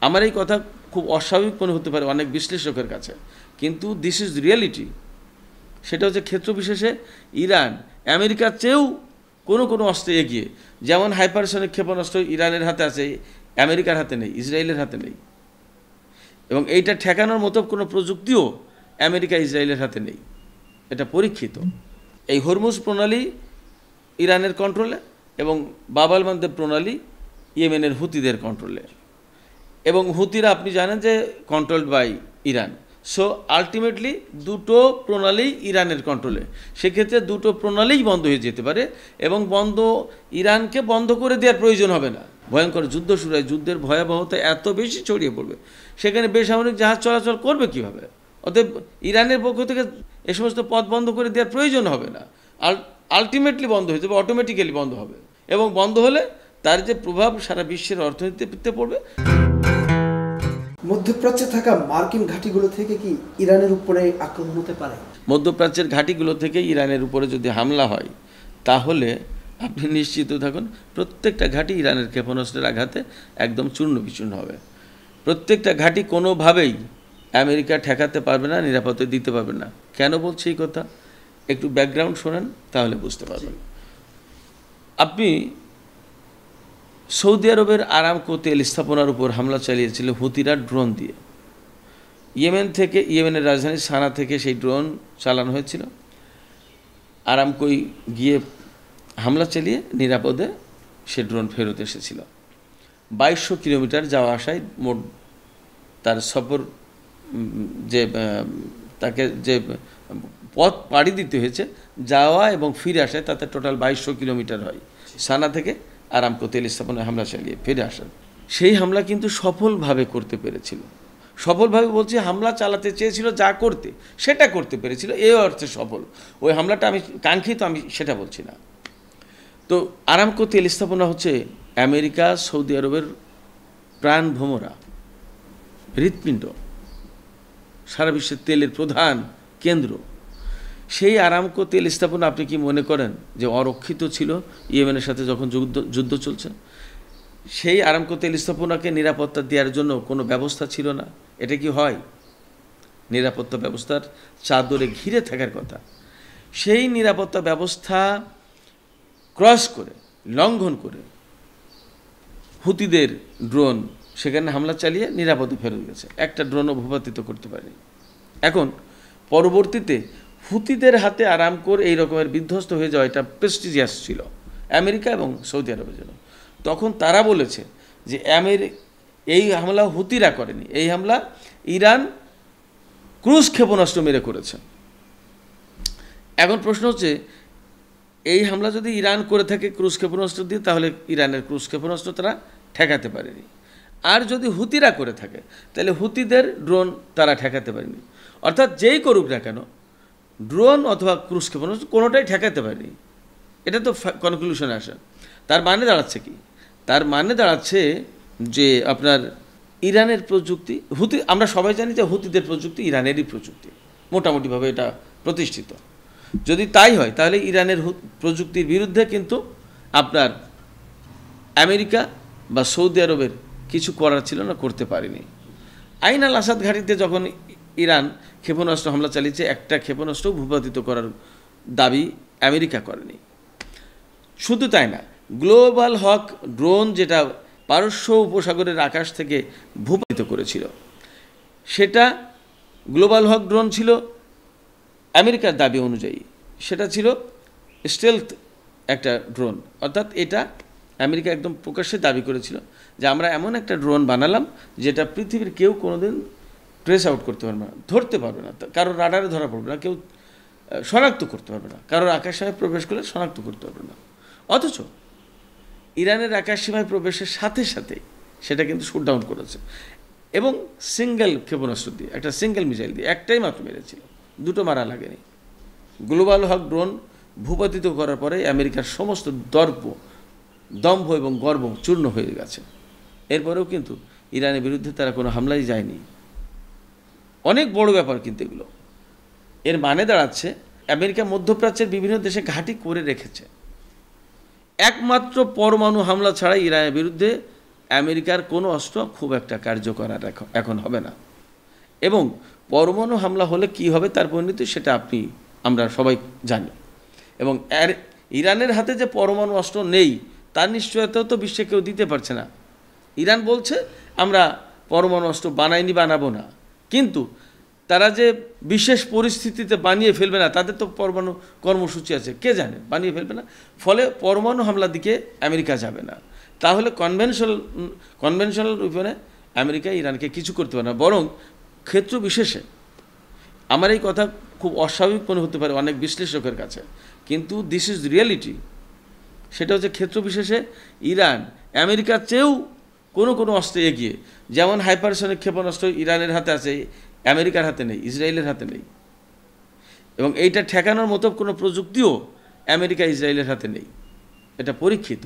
আমার এই কথা খুব অস্বাভাবিক মনে হতে পারে অনেক বিশ্লেষকের কাছে, কিন্তু দিস ইজ রিয়ালিটি। সেটা হচ্ছে ক্ষেত্র বিশেষে ইরান আমেরিকার চেয়েও কোনো অস্ত্রে এগিয়ে। যেমন হাইপারসনিক ক্ষেপণাস্ত্র ইরানের হাতে আছে, আমেরিকার হাতে নেই, ইসরায়েলের হাতে নেই, এবং এইটা ঠেকানোর মতো কোনো প্রযুক্তিও আমেরিকা ইসরায়েলের হাতে নেই, এটা পরীক্ষিত। এই হরমুজ প্রণালী ইরানের কন্ট্রোলে এবং বাব আল মানদেব প্রণালী ইয়েমেনের হুতিদের কন্ট্রোলে, এবং হুতিরা আপনি জানেন যে controlled by Iran. So ultimately দুটো প্রণালী ইরানের কন্ট্রোলে, সেক্ষেত্রে দুটো প্রণালীই বন্ধ হয়ে যেতে পারে, এবং ইরানকে বন্ধ করে দেওয়ার প্রয়োজন হবে না। ভয়ঙ্কর যুদ্ধ শুরু হয়, যুদ্ধের ভয়াবহতা এত বেশি ছড়িয়ে পড়বে, সেখানে বেসামরিক জাহাজ চলাচল করবে কীভাবে? অতএব ইরানের পক্ষ থেকে এ সমস্ত পথ বন্ধ করে দেওয়ার প্রয়োজন হবে না, আলটিমেটলি বন্ধ হয়ে যাবে, অটোমেটিক্যালি বন্ধ হবে, এবং বন্ধ হলে তার যে প্রভাব সারা বিশ্বের অর্থনীতিতে পড়বে। মধ্যপ্রাচ্যে থাকা মার্কিন ঘাঁটিগুলো থেকে কি ইরানের উপরে আক্রমণ হতে পারে? মধ্যপ্রাচ্যের ঘাঁটিগুলো থেকে ইরানের উপরে যদি হামলা হয়, তাহলে আপনি নিশ্চিত থাকুন প্রত্যেকটা ঘাঁটি ইরানের ক্ষেপণাস্ত্রের আঘাতে একদম চূর্ণ বিচূর্ণ হবে। প্রত্যেকটা ঘাঁটি কোনোভাবেই আমেরিকা ঠেকাতে পারবে না, নিরাপত্তা দিতে পারবে না। কেন বলছি এই কথা? একটু ব্যাকগ্রাউন্ড শোনেন, তাহলে বুঝতে পারবেন। আপনি সৌদি আরবের আরামকো তেল স্থাপনার উপর হামলা চালিয়েছিল হুতিরা ড্রোন দিয়ে। ইয়েমেনের রাজধানী সানা থেকে সেই ড্রোন চালানো হয়েছিল। আরামকোই গিয়ে হামলা চালিয়ে নিরাপদে সে ড্রোন ফেরত এসেছিল। 2200 কিলোমিটার যাওয়া আসায় মোট তার সফর তাকে যে পথ পাড়ি দিতে হয়েছে যাওয়া এবং ফিরে আসায়, তাতে টোটাল 2200 কিলোমিটার হয় সানা থেকে আরামকো তেল স্থাপনায় হামলা চালিয়ে ফিরে আসেন। সেই হামলা কিন্তু সফলভাবে করতে পেরেছিল। সফলভাবে বলছি, হামলা চালাতে চেয়েছিল, যা করতে সেটা করতে পেরেছিল, এই অর্থে সফল। ওই হামলাটা আমি কাঙ্ক্ষিত, আমি সেটা বলছি না। তো আরামকো তেল স্থাপনা হচ্ছে আমেরিকা সৌদি আরবের প্রাণ ভোমরা, হৃৎপিণ্ড, সারা বিশ্বের তেলের প্রধান কেন্দ্র। সেই আরামকো তেল স্থাপনা আপনি কি মনে করেন যে অরক্ষিত ছিল ইয়েমেনের সাথে যখন যুদ্ধ চলছে? সেই আরামকো তেল স্থাপনাকে নিরাপত্তা দেওয়ার জন্য কোনো ব্যবস্থা ছিল না? এটা কি হয়? নিরাপত্তা ব্যবস্থার চাদরে ঘিরে থাকার কথা। সেই নিরাপত্তা ব্যবস্থা ক্রস করে, লঙ্ঘন করে হুতিদের ড্রোন সেখানে হামলা চালিয়ে নিরাপদে ফেরত গেছে, একটা ড্রোনও ভূপাতিত করতে পারেনি। এখন পরবর্তীতে হুতিদের হাতে আরামকোর এই রকমের বিধ্বস্ত হয়ে যাওয়া, এটা প্রেস্টিজিয়াস ছিল আমেরিকা এবং সৌদি আরবের জন্য। তখন তারা বলেছে যে এই হামলা হুতিরা করেনি, এই হামলা ইরান ক্রুজ ক্ষেপণাস্ত্র মেরে করেছে। এখন প্রশ্ন হচ্ছে, এই হামলা যদি ইরান করে থাকে ক্রুজ ক্ষেপণাস্ত্র দিয়ে, তাহলে ইরানের ক্রুজ ক্ষেপণাস্ত্র তারা ঠেকাতে পারেনি। আর যদি হুতিরা করে থাকে, তাহলে হুতিদের ড্রোন তারা ঠেকাতে পারেনি। অর্থাৎ যেই করুক না কেন, ড্রোন অথবা ক্রুজ ক্ষেপণাস্ত্র কোনোটাই ঠেকাতে পারেনি। এটা তো কনক্লুশনে আসে। তার মানে দাঁড়াচ্ছে কি? তার মানে দাঁড়াচ্ছে যে আপনার ইরানের প্রযুক্তি, আমরা সবাই জানি যে হুতিদের প্রযুক্তি ইরানেরই প্রযুক্তি, মোটামুটিভাবে এটা প্রতিষ্ঠিত। যদি তাই হয়, তাহলে ইরানের প্রযুক্তির বিরুদ্ধে কিন্তু আপনার আমেরিকা বা সৌদি আরবের কিছু করার ছিল না, করতে পারেনি। আইন আল আসাদ ঘাঁটিতে যখন ইরান ক্ষেপণাস্ত্র হামলা চালিয়েছে, একটা ক্ষেপণাস্ত্র ভূপাতিত করার দাবি আমেরিকা করেনি। শুধু তাই না, গ্লোবাল হক ড্রোন যেটা পারস্য উপসাগরের আকাশ থেকে ভূপাতিত করেছিল, সেটা গ্লোবাল হক ড্রোন ছিল আমেরিকার দাবি অনুযায়ী। সেটা ছিল স্টেলথ একটা ড্রোন, অর্থাৎ এটা আমেরিকা একদম প্রকাশ্যে দাবি করেছিল যে আমরা এমন একটা ড্রোন বানালাম যেটা পৃথিবীর কেউ কোনোদিন ট্রেস আউট করতে পারবে না, ধরতে পারবে না, কারোর রাডারে ধরা পড়বে না, কেউ শনাক্ত করতে পারবে না, কারোর আকাশসীমায় প্রবেশ করলে শনাক্ত করতে পারবে না। অথচ ইরানের আকাশসীমায় প্রবেশের সাথে সাথে সেটা কিন্তু শুট ডাউন করেছে, এবং সিঙ্গেল ক্ষেপণাস্ত্র দিয়ে, একটা সিঙ্গেল মিসাইল দিয়ে একটাই মাত্র মেরেছিল, দুটো মারা লাগেনি। গ্লোবাল হক ড্রোন ভূপাতিত করার পরে আমেরিকার সমস্ত দম্ভ এবং গর্ব চূর্ণ হয়ে গেছে। এরপরেও কিন্তু ইরানের বিরুদ্ধে তারা কোনো হামলাই যায়নি। অনেক বড় ব্যাপার কিন্তু এগুলো। এর মানে দাঁড়াচ্ছে আমেরিকা মধ্যপ্রাচ্যের বিভিন্ন দেশে ঘাঁটি করে রেখেছে। একমাত্র পরমাণু হামলা ছাড়াই ইরানের বিরুদ্ধে আমেরিকার কোনো অস্ত্র খুব একটা কার্যকর আর এখন হবে না। এবং পরমাণু হামলা হলে কি হবে তার পরিণতি সেটা আমরা সবাই জানি। এবং ইরানের হাতে যে পরমাণু অস্ত্র নেই তার নিশ্চয়তাও তো বিশ্বে কেউ দিতে পারছে না। ইরান বলছে আমরা পরমাণু অস্ত্র বানাবো না, কিন্তু তারা যে বিশেষ পরিস্থিতিতে বানিয়ে ফেলবে না, তাদের তো পরমাণু কর্মসূচি আছে, কে জানে, বানিয়ে ফেলবে না। ফলে পরমাণু হামলার দিকে আমেরিকা যাবে না। তাহলে কনভেনশনাল ওয়েপনে আমেরিকা ইরানকে কিছু করতে পারে না, বরং ক্ষেত্র বিশেষে, আমার এই কথা খুব অস্বাভাবিক মনে হতে পারে অনেক বিশ্লেষকের কাছে, কিন্তু দিস ইজ রিয়েলিটি। সেটা হচ্ছে ক্ষেত্র বিশেষে ইরান আমেরিকার চেয়েও কোনো অস্ত্রে এগিয়ে। যেমন হাইপারসনিক ক্ষেপণাস্ত্র ইরানের হাতে আছে, আমেরিকার হাতে নেই, ইসরায়েলের হাতে নেই। এবং এইটা ঠেকানোর মতো কোনো প্রযুক্তিও আমেরিকা ইসরায়েলের হাতে নেই, এটা পরীক্ষিত।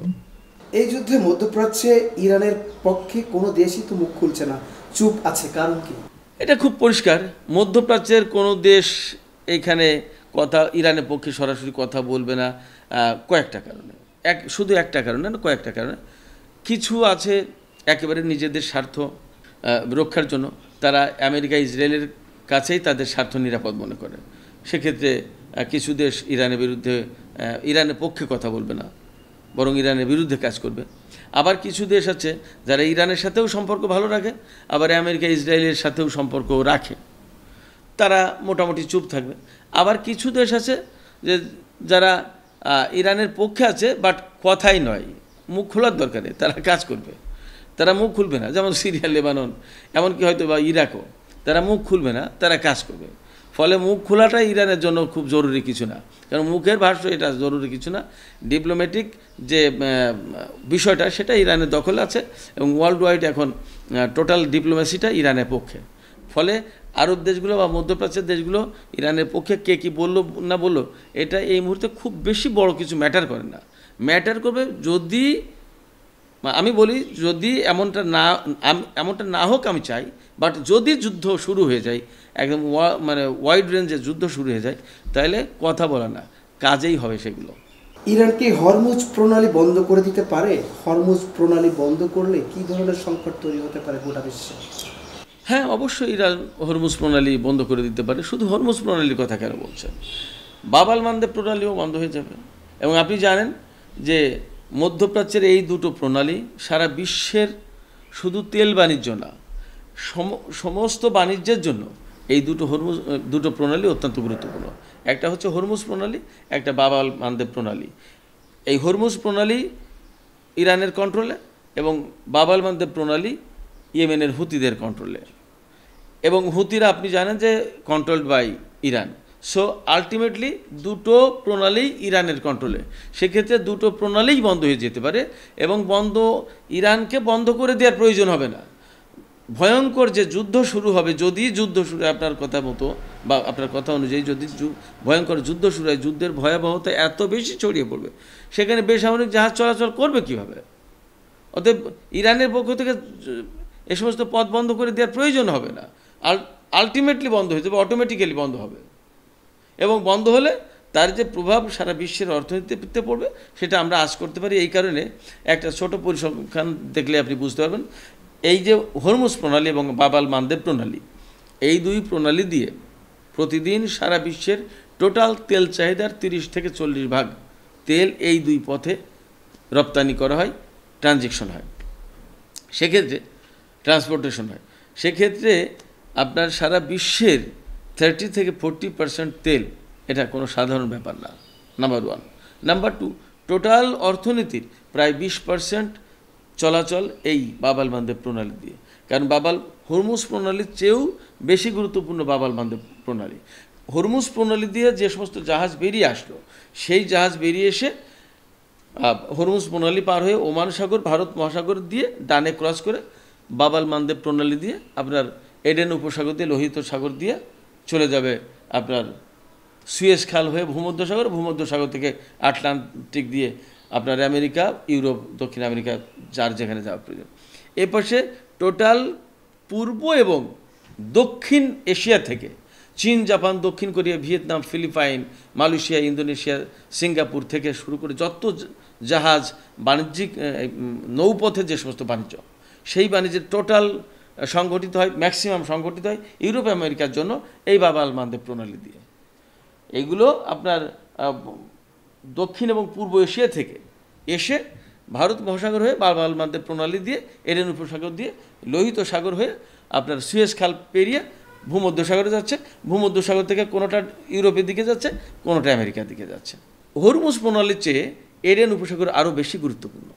এই যুদ্ধে মধ্যপ্রাচ্যে ইরানের পক্ষে কোনো দেশই তো মুখ খুলছে না, চুপ আছে, কারণ কি? এটা খুব পরিষ্কার, মধ্যপ্রাচ্যের কোনো দেশ এইখানে ইরানের পক্ষে সরাসরি কথা বলবে না কয়েকটা কারণে। শুধু একটা কারণে না, কয়েকটা কারণে। কিছু আছে একেবারে নিজেদের স্বার্থ রক্ষার জন্য, তারা আমেরিকা ইসরায়েলের কাছেই তাদের স্বার্থ নিরাপদ মনে করে। সেক্ষেত্রে কিছু দেশ ইরানের পক্ষে কথা বলবে না, বরং ইরানের বিরুদ্ধে কাজ করবে। আবার কিছু দেশ আছে যারা ইরানের সাথেও সম্পর্ক ভালো রাখে, আবার আমেরিকা ইসরায়েলের সাথেও সম্পর্ক রাখে, তারা মোটামুটি চুপ থাকবে। আবার কিছু দেশ আছে যারা ইরানের পক্ষে আছে, বাট কথাই নয়, মুখ খোলার দরকারে তারা কাজ করবে, তারা মুখ খুলবে না। যেমন সিরিয়া, লেবানন, এমনকি হয়তো বা ইরাকও, তারা মুখ খুলবে না, তারা কাজ করবে। ফলে মুখ খোলাটাই ইরানের জন্য খুব জরুরি কিছু না, কারণ মুখের ভাষ্য এটা জরুরি কিছু না। ডিপ্লোম্যাটিক যে বিষয়টা সেটা ইরানের দখলে আছে, এবং ওয়ার্ল্ড ওয়াইড এখন টোটাল ডিপ্লোমেসিটা ইরানের পক্ষে। ফলে আরব দেশগুলো বা মধ্যপ্রাচ্যের দেশগুলো ইরানের পক্ষে কে কী বললো না বললো, এটা এই মুহূর্তে খুব বেশি বড় কিছু ম্যাটার করে না। ম্যাটার করবে যদি, আমি বলি, যদি এমনটা না হোক আমি চাই, বাট যদি যুদ্ধ শুরু হয়ে যায়, একদম ওয়াইড রেঞ্জে যুদ্ধ শুরু হয়ে যায়, তাহলে কথা বলা না, কাজেই হবে সেগুলো। ইরান কি হরমুজ প্রণালী বন্ধ করে দিতে পারে? হরমুজ প্রণালী বন্ধ করলে কি ধরনের সংকট তৈরি হতে পারে গোটা বিশ্বে? হ্যাঁ, অবশ্যই ইরান হরমুজ প্রণালী বন্ধ করে দিতে পারে। শুধু হরমুজ প্রণালীর কথা কেন বলছেন, বাব আল মানদেব প্রণালীও বন্ধ হয়ে যাবে। এবং আপনি জানেন যে মধ্যপ্রাচ্যের এই দুটো প্রণালী সারা বিশ্বের শুধু তেল বাণিজ্য না, সমস্ত বাণিজ্যের জন্য এই দুটো প্রণালী অত্যন্ত গুরুত্বপূর্ণ। একটা হচ্ছে হরমুজ প্রণালী, একটা বাব আল মানদেব প্রণালী। এই হরমুজ প্রণালী ইরানের কন্ট্রোলে, এবং বাব আল মানদেব প্রণালী ইয়েমেনের হুতিদের কন্ট্রোলে। এবং হুতিরা আপনি জানেন যে controlled by Iran. So ultimately দুটো প্রণালী ইরানের কন্ট্রোলে। সেক্ষেত্রে দুটো প্রণালীই বন্ধ হয়ে যেতে পারে, এবং ইরানকে বন্ধ করে দেওয়ার প্রয়োজন হবে না। ভয়ঙ্কর যে যুদ্ধ শুরু হবে, যদি যুদ্ধ শুরু হয় আপনার কথা মতো বা আপনার কথা অনুযায়ী, যদি ভয়ঙ্কর যুদ্ধ শুরু হয়, যুদ্ধের ভয়াবহতা এত বেশি ছড়িয়ে পড়বে, সেখানে বেসামরিক জাহাজ চলাচল করবে কীভাবে? অতএব ইরানের পক্ষ থেকে এ সমস্ত পথ বন্ধ করে দেওয়ার প্রয়োজন হবে না, আলটিমেটলি বন্ধ হয়ে যাবে, অটোমেটিক্যালি বন্ধ হবে। এবং বন্ধ হলে তার যে প্রভাব সারা বিশ্বের অর্থনীতিতে পড়বে সেটা আমরা আজ করতে পারি। এই কারণে একটা ছোট পরিসংখ্যান দেখলে আপনি বুঝতে পারবেন, এই যে হরমুজ প্রণালী এবং বাব আল মানদেব প্রণালী, এই দুই প্রণালী দিয়ে প্রতিদিন সারা বিশ্বের টোটাল তেল চাহিদার 30 থেকে 40% তেল এই দুই পথে রপ্তানি করা হয়, ট্রানজেকশন হয়, সেক্ষেত্রে ট্রান্সপোর্টেশন হয়। সেক্ষেত্রে আপনার সারা বিশ্বের 30 থেকে 40% তেল, এটা কোনো সাধারণ ব্যাপার না, নাম্বার 1। নাম্বার 2, টোটাল অর্থনীতির প্রায় 20% চলাচল এই বাব আল মানদেব প্রণালী দিয়ে। কারণ হরমুজ প্রণালীর চেয়েও বেশি গুরুত্বপূর্ণ বাব আল মানদেব প্রণালী। হরমুজ প্রণালী দিয়ে যে সমস্ত জাহাজ বেরিয়ে আসলো, সেই জাহাজ বেরিয়ে এসে হরমুজ প্রণালী পার হয়ে ওমান সাগর, ভারত মহাসাগর দিয়ে ডানে ক্রস করে বাব আল মানদেব প্রণালী দিয়ে আপনার এডেন উপসাগর দিয়ে, লোহিত সাগর দিয়ে চলে যাবে আপনার সুয়েজ খাল হয়ে ভূমধ্যসাগর, ভূমধ্যসাগর থেকে আটলান্টিক দিয়ে আপনার আমেরিকা, ইউরোপ, দক্ষিণ আমেরিকা, যার যেখানে যাওয়া প্রয়োজন। এ পাশে টোটাল পূর্ব এবং দক্ষিণ এশিয়া থেকে চীন, জাপান, দক্ষিণ Korea, Vietnam, Philippines, Malaysia, Indonesia, Singapore থেকে শুরু করে যত জাহাজ, বাণিজ্যিক নৌপথে যে সমস্ত বাণিজ্য, সেই বাণিজ্যের টোটাল সংগঠিত হয়, ম্যাক্সিমাম সংগঠিত হয় ইউরোপ আমেরিকার জন্য এই বাব আল মান্দেব প্রণালী দিয়ে। এইগুলো আপনার দক্ষিণ এবং পূর্ব এশিয়া থেকে এসে ভারত মহাসাগর হয়ে বাব আল মান্দেব প্রণালী দিয়ে এডেন উপসাগর দিয়ে লোহিত সাগর হয়ে আপনার সুয়েজ খাল পেরিয়ে ভূমধ্যসাগরে যাচ্ছে, ভূমধ্যসাগর থেকে কোনোটা ইউরোপের দিকে যাচ্ছে, কোনোটা আমেরিকার দিকে যাচ্ছে। হরমুজ প্রণালীর চেয়ে এডেন উপসাগর আরও বেশি গুরুত্বপূর্ণ।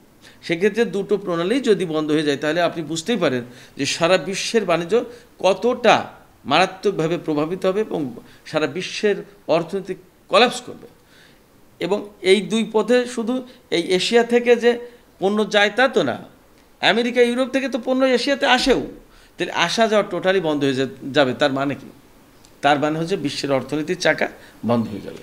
সেক্ষেত্রে দুটো প্রণালী যদি বন্ধ হয়ে যায় তাহলে আপনি বুঝতেই পারেন যে সারা বিশ্বের বাণিজ্য কতটা মারাত্মকভাবে প্রভাবিত হবে এবং সারা বিশ্বের অর্থনীতি কলাপস করবে। এবং এই দুই পথে শুধু এই এশিয়া থেকে যে পণ্য যায় তা তো না, আমেরিকা ইউরোপ থেকে তো পণ্য এশিয়াতে আসেও, তাহলে আসা যাওয়া টোটালি বন্ধ হয়ে যাবে। তার মানে কি? তার মানে হচ্ছে বিশ্বের অর্থনীতির চাকা বন্ধ হয়ে যাবে।